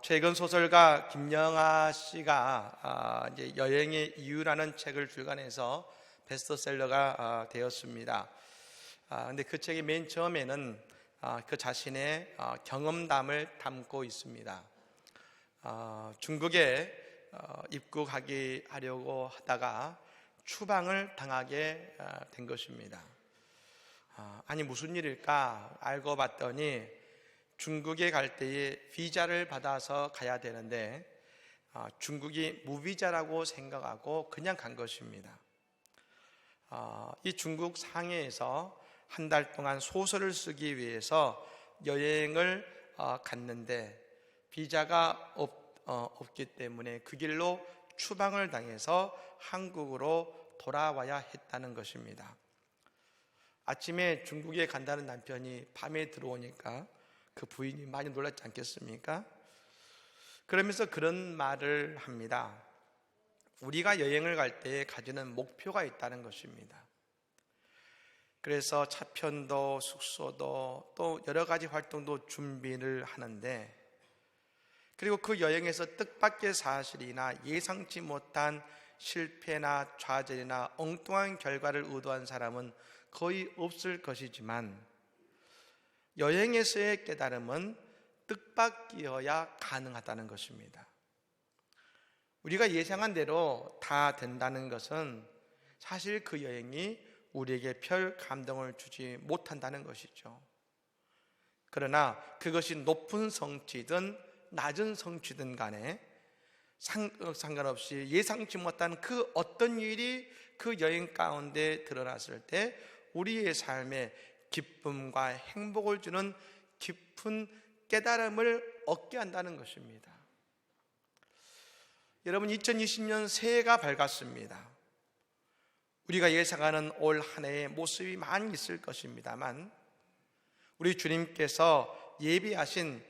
최근 소설가 김영하 씨가 이제 여행의 이유라는 책을 출간해서 베스트셀러가 되었습니다. 근데 그 책이 맨 처음에는 그 자신의 경험담을 담고 있습니다. 중국에 입국하려고 하다가 추방을 당하게 된 것입니다. 아니 무슨 일일까 알고 봤더니 중국에 갈 때에 비자를 받아서 가야 되는데 중국이 무비자라고 생각하고 그냥 간 것입니다. 이 중국 상해에서 한 달 동안 소설을 쓰기 위해서 여행을 갔는데 비자가 없기 때문에 그 길로 추방을 당해서 한국으로 돌아와야 했다는 것입니다. 아침에 중국에 간다는 남편이 밤에 들어오니까 그 부인이 많이 놀랐지 않겠습니까? 그러면서 그런 말을 합니다. 우리가 여행을 갈 때 가지는 목표가 있다는 것입니다. 그래서 차편도 숙소도 또 여러 가지 활동도 준비를 하는데, 그리고 그 여행에서 뜻밖의 사실이나 예상치 못한 실패나 좌절이나 엉뚱한 결과를 의도한 사람은 거의 없을 것이지만 여행에서의 깨달음은 뜻밖이어야 가능하다는 것입니다. 우리가 예상한 대로 다 된다는 것은 사실 그 여행이 우리에게 별 감동을 주지 못한다는 것이죠. 그러나 그것이 높은 성취든 낮은 성취든 간에 상관없이 예상치 못한 그 어떤 일이 그 여행 가운데 드러났을 때 우리의 삶에 기쁨과 행복을 주는 깊은 깨달음을 얻게 한다는 것입니다. 여러분, 2020년 새해가 밝았습니다. 우리가 예상하는 올 한 해의 모습이 많이 있을 것입니다만 우리 주님께서 예비하신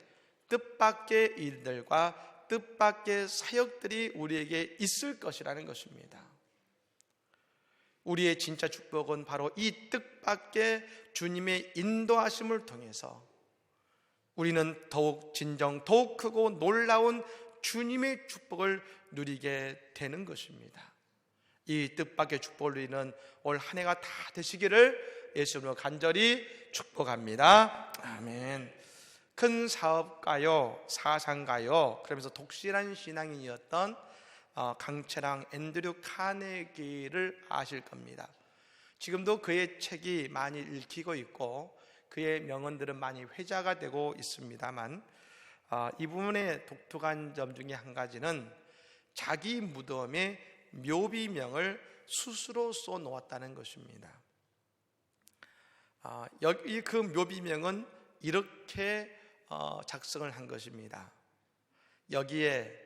뜻밖의 일들과 뜻밖의 사역들이 우리에게 있을 것이라는 것입니다. 우리의 진짜 축복은 바로 이 뜻밖의 주님의 인도하심을 통해서 우리는 더욱 진정, 더욱 크고 놀라운 주님의 축복을 누리게 되는 것입니다. 이 뜻밖의 축복을 누리는 올 한 해가 다 되시기를 예수님으로 간절히 축복합니다. 아멘. 큰 사업가요, 사상가요, 그러면서 독실한 신앙인이었던 강철왕 앤드류 카네기를 아실 겁니다. 지금도 그의 책이 많이 읽히고 있고 그의 명언들은 많이 회자가 되고 있습니다만 이 부분의 독특한 점 중에 한 가지는 자기 무덤에 묘비명을 스스로 써놓았다는 것입니다. 여기 그 묘비명은 이렇게 작성을 한 것입니다. 여기에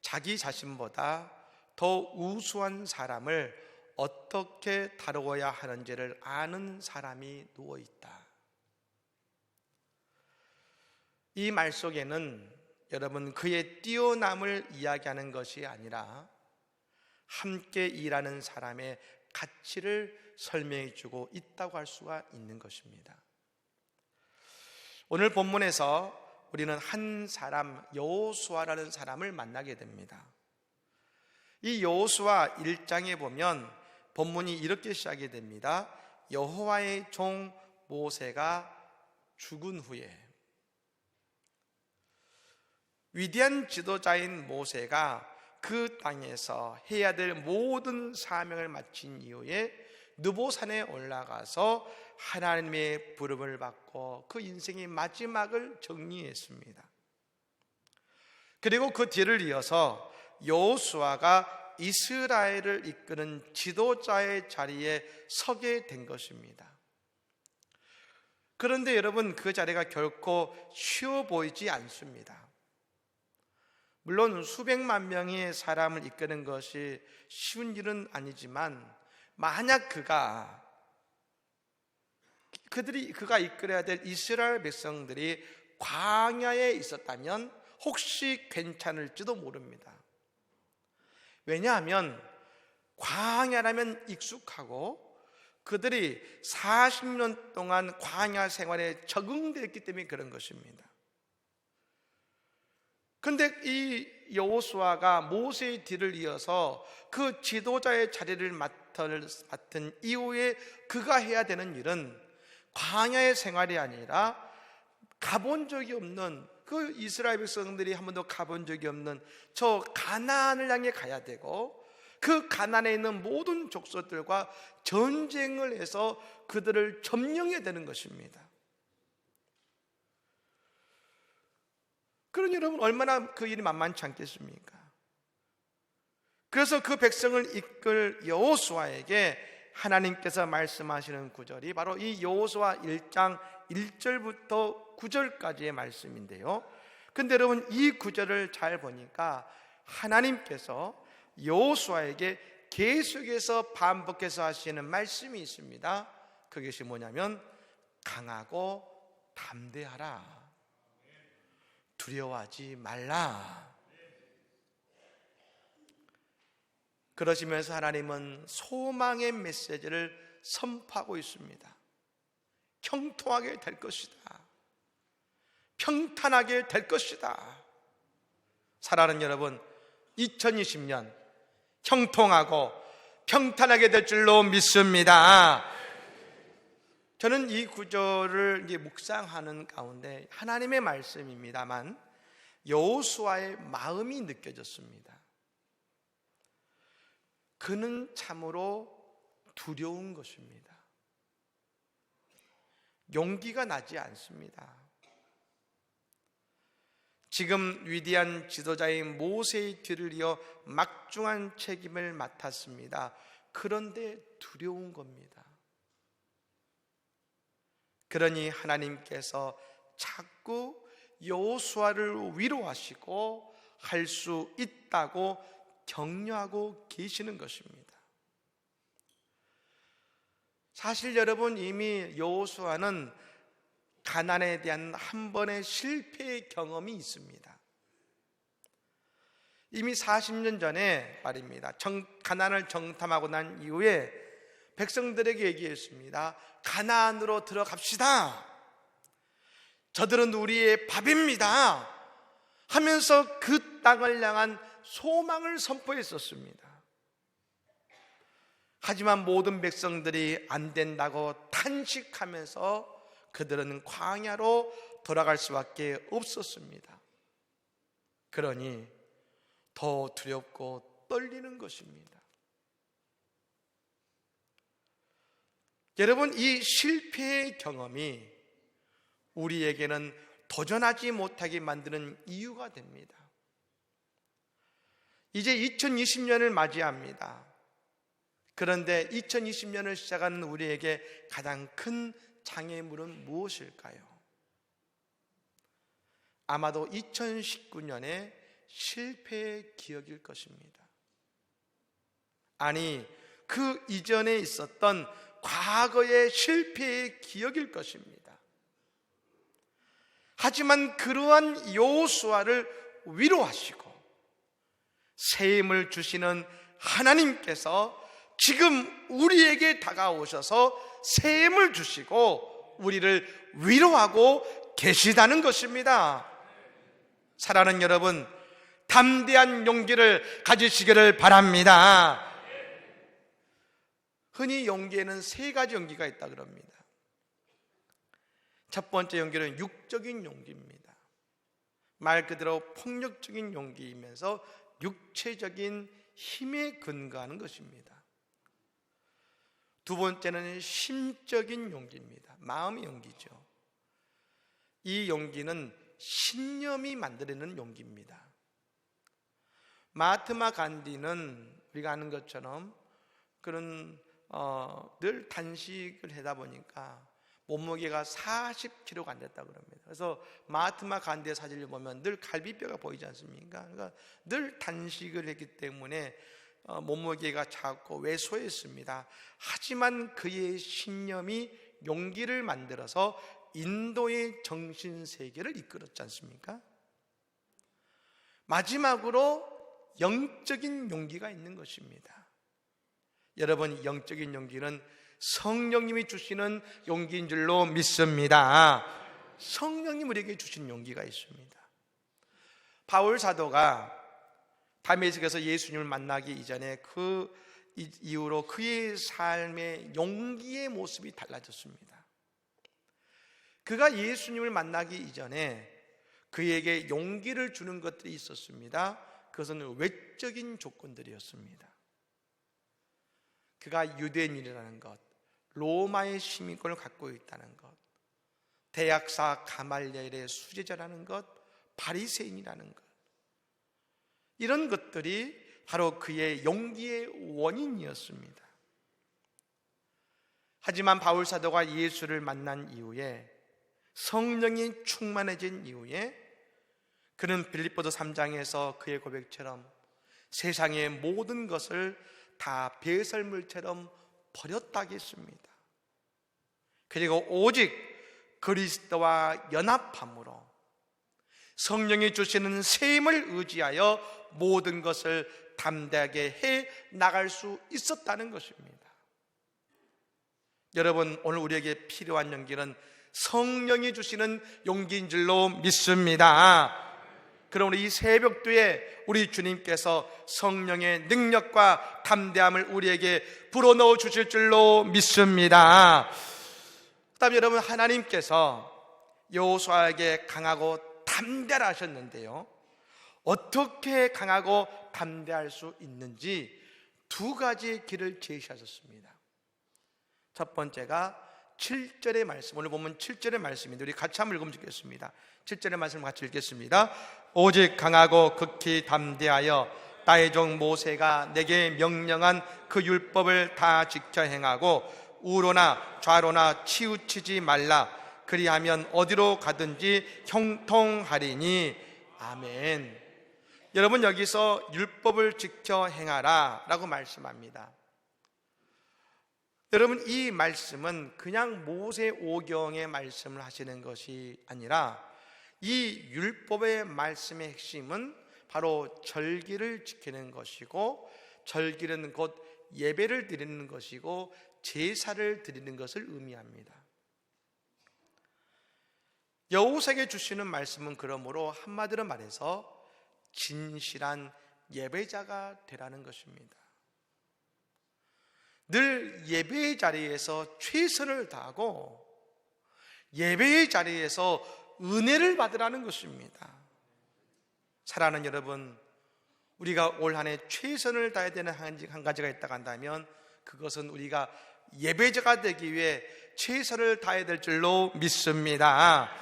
자기 자신보다 더 우수한 사람을 어떻게 다루어야 하는지를 아는 사람이 누워있다. 이 말 속에는 여러분 그의 뛰어남을 이야기하는 것이 아니라 함께 일하는 사람의 가치를 설명해 주고 있다고 할 수가 있는 것입니다. 오늘 본문에서 우리는 한 사람, 여호수아라는 사람을 만나게 됩니다. 이 여호수아 1장에 보면 본문이 이렇게 시작이 됩니다. 여호와의 종 모세가 죽은 후에 위대한 지도자인 모세가 그 땅에서 해야 될 모든 사명을 마친 이후에 느보산에 올라가서 하나님의 부름을 받고 그 인생의 마지막을 정리했습니다. 그리고 그 뒤를 이어서 여호수아가 이스라엘을 이끄는 지도자의 자리에 서게 된 것입니다. 그런데 여러분 그 자리가 결코 쉬워 보이지 않습니다. 물론 수백만 명의 사람을 이끄는 것이 쉬운 일은 아니지만 만약 그가 이끌어야 될 이스라엘 백성들이 광야에 있었다면 혹시 괜찮을지도 모릅니다. 왜냐하면 광야라면 익숙하고 그들이 40년 동안 광야 생활에 적응되었기 때문에 그런 것입니다. 그런데 이 여호수아가 모세의 뒤를 이어서 그 지도자의 자리를 맡은 이후에 그가 해야 되는 일은 광야의 생활이 아니라 가본 적이 없는, 그 이스라엘 백성들이 한 번도 가본 적이 없는 저 가나안을 향해 가야 되고, 그 가나안에 있는 모든 족속들과 전쟁을 해서 그들을 점령해야 되는 것입니다. 그러니 여러분, 얼마나 그 일이 만만치 않겠습니까? 그래서 그 백성을 이끌 여호수아에게 하나님께서 말씀하시는 구절이 바로 이 여호수아 1장 1절부터 9절까지의 말씀인데요. 근데 여러분, 이 구절을 잘 보니까 하나님께서 여호수아에게 계속해서 반복해서 하시는 말씀이 있습니다. 그것이 뭐냐면 강하고 담대하라, 두려워하지 말라. 그러시면서 하나님은 소망의 메시지를 선포하고 있습니다. 형통하게 될 것이다, 평탄하게 될 것이다. 사랑하는 여러분, 2020년 형통하고 평탄하게 될 줄로 믿습니다. 저는 이 구절을 묵상하는 가운데 하나님의 말씀입니다만 여호수아의 마음이 느껴졌습니다. 그는 참으로 두려운 것입니다. 용기가 나지 않습니다. 지금 위대한 지도자인 모세의 뒤를 이어 막중한 책임을 맡았습니다. 그런데 두려운 겁니다. 그러니 하나님께서 자꾸 여호수아를 위로하시고 할 수 있다고 격려하고 계시는 것입니다. 사실 여러분, 이미 여호수아는 가나안에 대한 한 번의 실패의 경험이 있습니다. 이미 40년 전에 말입니다, 가나안을 정탐하고 난 이후에 백성들에게 얘기했습니다. 가나안으로 들어갑시다, 저들은 우리의 밥입니다 하면서 그 땅을 향한 소망을 선포했었습니다. 하지만 모든 백성들이 안 된다고 탄식하면서 그들은 광야로 돌아갈 수밖에 없었습니다. 그러니 더 두렵고 떨리는 것입니다. 여러분, 이 실패의 경험이 우리에게는 도전하지 못하게 만드는 이유가 됩니다. 이제 2020년을 맞이합니다. 그런데 2020년을 시작하는 우리에게 가장 큰 장애물은 무엇일까요? 아마도 2019년의 실패의 기억일 것입니다. 아니, 그 이전에 있었던 과거의 실패의 기억일 것입니다. 하지만 그러한 여호수아를 위로하시고 새 힘을 주시는 하나님께서 지금 우리에게 다가오셔서 새 힘을 주시고 우리를 위로하고 계시다는 것입니다. 사랑하는 여러분, 담대한 용기를 가지시기를 바랍니다. 흔히 용기에는 세 가지 용기가 있다 그럽니다. 첫 번째 용기는 육적인 용기입니다. 말 그대로 폭력적인 용기이면서 육체적인 힘에 근거하는 것입니다. 두 번째는 심적인 용기입니다. 마음의 용기죠. 이 용기는 신념이 만들어내는 용기입니다. 마하트마 간디는 우리가 아는 것처럼 그런 늘 단식을 하다 보니까 몸무게가 40kg가 안 됐다고 합니다. 그래서 마하트마 간디의 사진을 보면 늘 갈비뼈가 보이지 않습니까? 그러니까 늘 단식을 했기 때문에 몸무게가 작고 왜소했습니다. 하지만 그의 신념이 용기를 만들어서 인도의 정신세계를 이끌었지 않습니까? 마지막으로 영적인 용기가 있는 것입니다. 여러분, 영적인 용기는 성령님이 주시는 용기인 줄로 믿습니다. 성령님 우리에게 주신 용기가 있습니다. 바울 사도가 다메섹에서 예수님을 만나기 이전에 그 이후로 그의 삶의 용기의 모습이 달라졌습니다. 그가 예수님을 만나기 이전에 그에게 용기를 주는 것들이 있었습니다. 그것은 외적인 조건들이었습니다. 그가 유대인이라는 것, 로마의 시민권을 갖고 있다는 것, 대학사 가말리엘의 수제자라는 것, 바리새인이라는 것, 이런 것들이 바로 그의 용기의 원인이었습니다. 하지만 바울 사도가 예수를 만난 이후에, 성령이 충만해진 이후에 그는 빌립보서 3장에서 그의 고백처럼 세상의 모든 것을 다 배설물처럼 버렸다고 했습니다. 그리고 오직 그리스도와 연합함으로 성령이 주시는 셈을 의지하여 모든 것을 담대하게 해 나갈 수 있었다는 것입니다. 여러분, 오늘 우리에게 필요한 용기는 성령이 주시는 용기인 줄로 믿습니다. 그러므로 이 새벽도에 우리 주님께서 성령의 능력과 담대함을 우리에게 불어넣어 주실 줄로 믿습니다. 그다음에 여러분, 하나님께서 여호수아에게 강하고 담대하라 하셨는데요, 어떻게 강하고 담대할 수 있는지 두 가지 길을 제시하셨습니다. 첫 번째가 7절의 말씀, 오늘 보면 7절의 말씀인데 우리 같이 한번 읽어보겠습니다. 7절의 말씀을 같이 읽겠습니다. 오직 강하고 극히 담대하여 나의 종 모세가 내게 명령한 그 율법을 다 지켜 행하고 우로나 좌로나 치우치지 말라. 그리하면 어디로 가든지 형통하리니. 아멘. 여러분, 여기서 율법을 지켜 행하라 라고 말씀합니다. 여러분, 이 말씀은 그냥 모세오경의 말씀을 하시는 것이 아니라 이 율법의 말씀의 핵심은 바로 절기를 지키는 것이고, 절기는 곧 예배를 드리는 것이고 제사를 드리는 것을 의미합니다. 여호수아에게 주시는 말씀은 그러므로 한마디로 말해서 진실한 예배자가 되라는 것입니다. 늘 예배의 자리에서 최선을 다하고 예배의 자리에서 은혜를 받으라는 것입니다. 사랑하는 여러분, 우리가 올 한 해 최선을 다해야 되는 한 가지가 있다고 한다면 그것은 우리가 예배자가 되기 위해 최선을 다해야 될 줄로 믿습니다.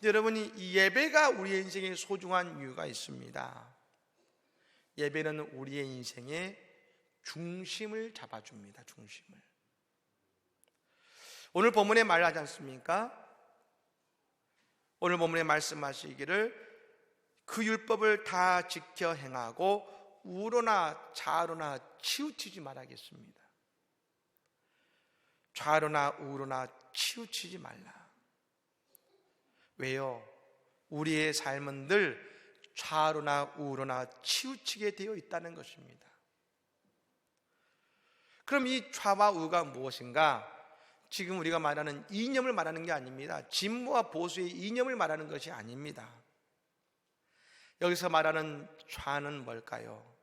여러분이 이 예배가 우리의 인생에 소중한 이유가 있습니다. 예배는 우리의 인생의 중심을 잡아줍니다. 중심을. 오늘 본문에 말하지 않습니까? 오늘 본문에 말씀하시기를 그 율법을 다 지켜 행하고 우로나 좌로나 치우치지 말아야겠습니다. 좌로나 우로나 치우치지 말라. 왜요? 우리의 삶은 늘 좌로나 우로나 치우치게 되어 있다는 것입니다. 그럼 이 좌와 우가 무엇인가? 지금 우리가 말하는 이념을 말하는 게 아닙니다. 진보와 보수의 이념을 말하는 것이 아닙니다. 여기서 말하는 좌는 뭘까요?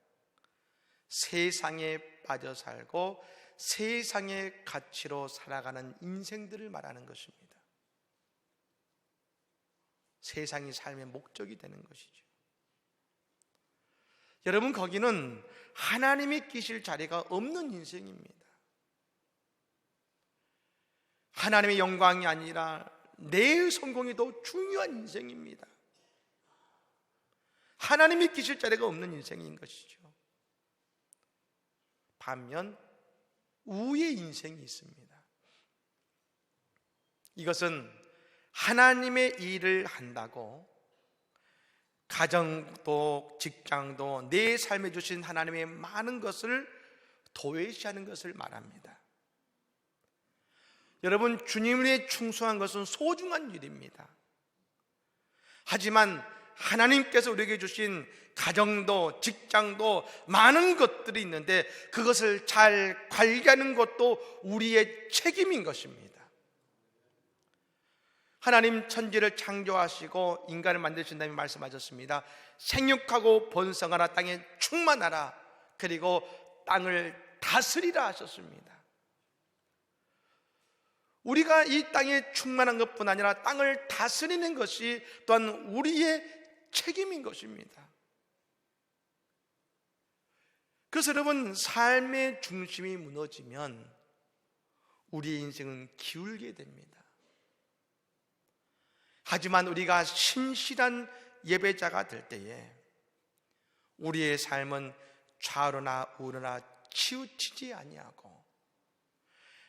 세상에 빠져 살고 세상의 가치로 살아가는 인생들을 말하는 것입니다. 세상이 삶의 목적이 되는 것이죠. 여러분, 거기는 하나님이 계실 자리가 없는 인생입니다. 하나님의 영광이 아니라 내 성공이 더 중요한 인생입니다. 하나님이 계실 자리가 없는 인생인 것이죠. 반면 우의 인생이 있습니다. 이것은 하나님의 일을 한다고 가정도 직장도 내 삶에 주신 하나님의 많은 것을 도외시하는 것을 말합니다. 여러분, 주님을 위해 충성한 것은 소중한 일입니다. 하지만 하나님께서 우리에게 주신 가정도 직장도 많은 것들이 있는데 그것을 잘 관리하는 것도 우리의 책임인 것입니다. 하나님 천지를 창조하시고 인간을 만드신 다음에 말씀하셨습니다. 생육하고 번성하라, 땅에 충만하라, 그리고 땅을 다스리라 하셨습니다. 우리가 이 땅에 충만한 것뿐 아니라 땅을 다스리는 것이 또한 우리의 책임인 것입니다. 그래서 여러분, 삶의 중심이 무너지면 우리의 인생은 기울게 됩니다. 하지만 우리가 신실한 예배자가 될 때에 우리의 삶은 좌우로나 우로나 치우치지 아니하고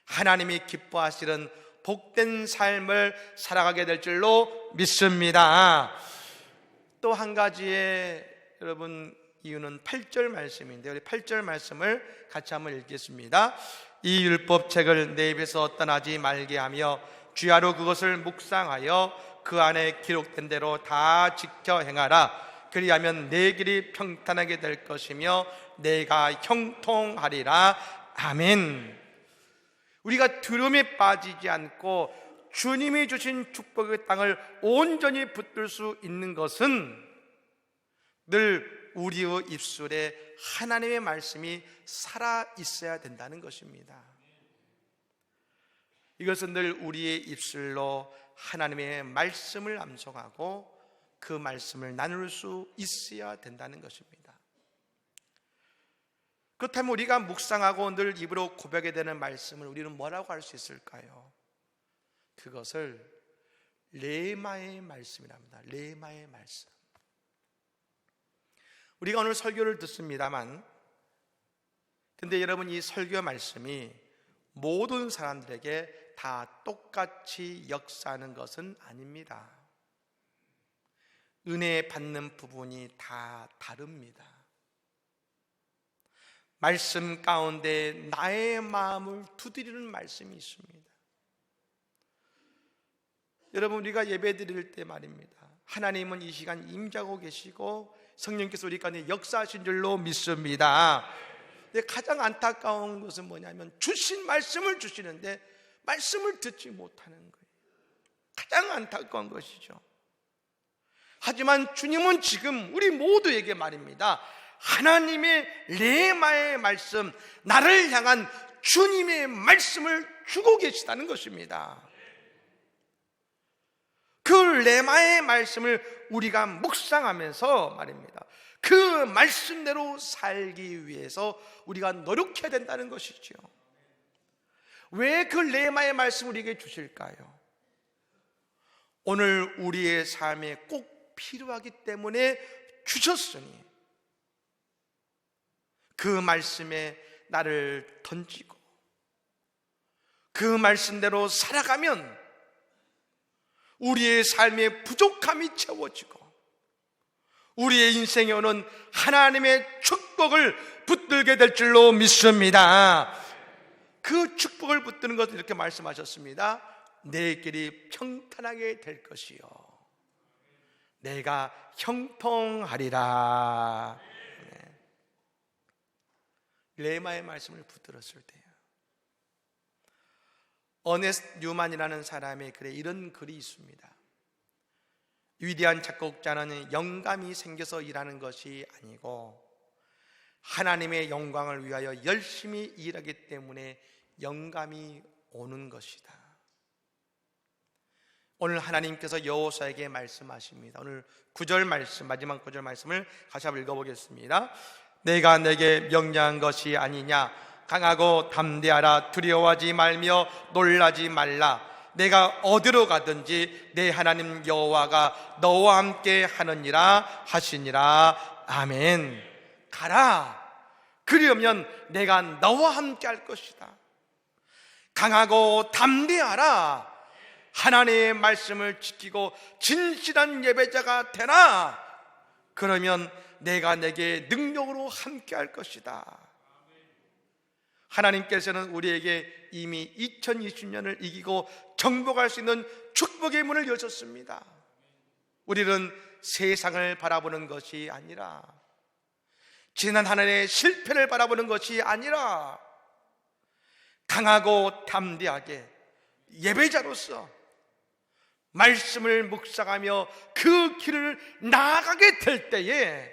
하나님이 기뻐하시는 복된 삶을 살아가게 될 줄로 믿습니다. 또 한 가지의 여러분 이유는 8절 말씀인데요, 우리 8절 말씀을 같이 한번 읽겠습니다. 이 율법책을 내 입에서 떠나지 말게 하며 주야로 그것을 묵상하여 그 안에 기록된 대로 다 지켜 행하라. 그리하면 내 길이 평탄하게 될 것이며 내가 형통하리라. 아멘. 우리가 두려움에 빠지지 않고 주님이 주신 축복의 땅을 온전히 붙들 수 있는 것은 늘 우리의 입술에 하나님의 말씀이 살아 있어야 된다는 것입니다. 이것은 늘 우리의 입술로 하나님의 말씀을 암송하고 그 말씀을 나눌 수 있어야 된다는 것입니다. 그렇다면 우리가 묵상하고 늘 입으로 고백하게 되는 말씀을 우리는 뭐라고 할 수 있을까요? 그것을 레마의 말씀이랍니다. 레마의 말씀. 우리가 오늘 설교를 듣습니다만, 근데 여러분, 이 설교 말씀이 모든 사람들에게 다 똑같이 역사하는 것은 아닙니다. 은혜 받는 부분이 다 다릅니다. 말씀 가운데 나의 마음을 두드리는 말씀이 있습니다. 여러분, 우리가 예배 드릴 때 말입니다, 하나님은 이 시간 임재하고 계시고 성령께서 우리 가운데 역사하신 줄로 믿습니다. 근데 가장 안타까운 것은 뭐냐면 주신 말씀을 주시는데 말씀을 듣지 못하는 거예요. 가장 안타까운 것이죠. 하지만 주님은 지금 우리 모두에게 말입니다, 하나님의 레마의 말씀, 나를 향한 주님의 말씀을 주고 계시다는 것입니다. 그 레마의 말씀을 우리가 묵상하면서 말입니다, 그 말씀대로 살기 위해서 우리가 노력해야 된다는 것이죠. 왜 그 레마의 말씀을 우리에게 주실까요? 오늘 우리의 삶에 꼭 필요하기 때문에 주셨으니 그 말씀에 나를 던지고 그 말씀대로 살아가면 우리의 삶의 부족함이 채워지고 우리의 인생에 오는 하나님의 축복을 붙들게 될 줄로 믿습니다. 그 축복을 붙드는 것을 이렇게 말씀하셨습니다. 내 길이 평탄하게 될 것이요 내가 형통하리라. 네. 레마의 말씀을 붙들었을 때요, 어네스트 뉴만이라는 사람의 글에 이런 글이 있습니다. 위대한 작곡자는 영감이 생겨서 일하는 것이 아니고 하나님의 영광을 위하여 열심히 일하기 때문에 영감이 오는 것이다. 오늘 하나님께서 여호수아에게 말씀하십니다. 오늘 9절 말씀, 마지막 9절 말씀을 다시 한번 읽어보겠습니다. 내가 내게 명령한 것이 아니냐, 강하고 담대하라, 두려워하지 말며 놀라지 말라. 내가 어디로 가든지 내 하나님 여호와가 너와 함께 하느니라 하시니라. 아멘. 가라, 그러면 내가 너와 함께 할 것이다. 강하고 담대하라, 하나님의 말씀을 지키고 진실한 예배자가 되라. 그러면 내가 내게 능력으로 함께 할 것이다. 하나님께서는 우리에게 이미 2020년을 이기고 정복할 수 있는 축복의 문을 여셨습니다. 우리는 세상을 바라보는 것이 아니라, 지난 한 해의 실패를 바라보는 것이 아니라, 강하고 담대하게 예배자로서 말씀을 묵상하며 그 길을 나아가게 될 때에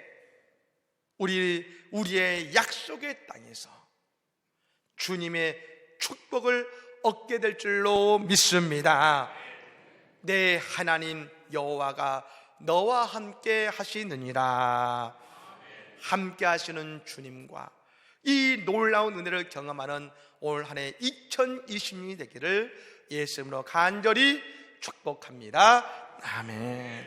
우리의 약속의 땅에서 주님의 축복을 얻게 될 줄로 믿습니다. 내 하나님 여호와가 너와 함께 하시느니라. 함께 하시는 주님과 이 놀라운 은혜를 경험하는 올 한 해 2020년이 되기를 예수 이름으로 간절히 축복합니다. 아멘.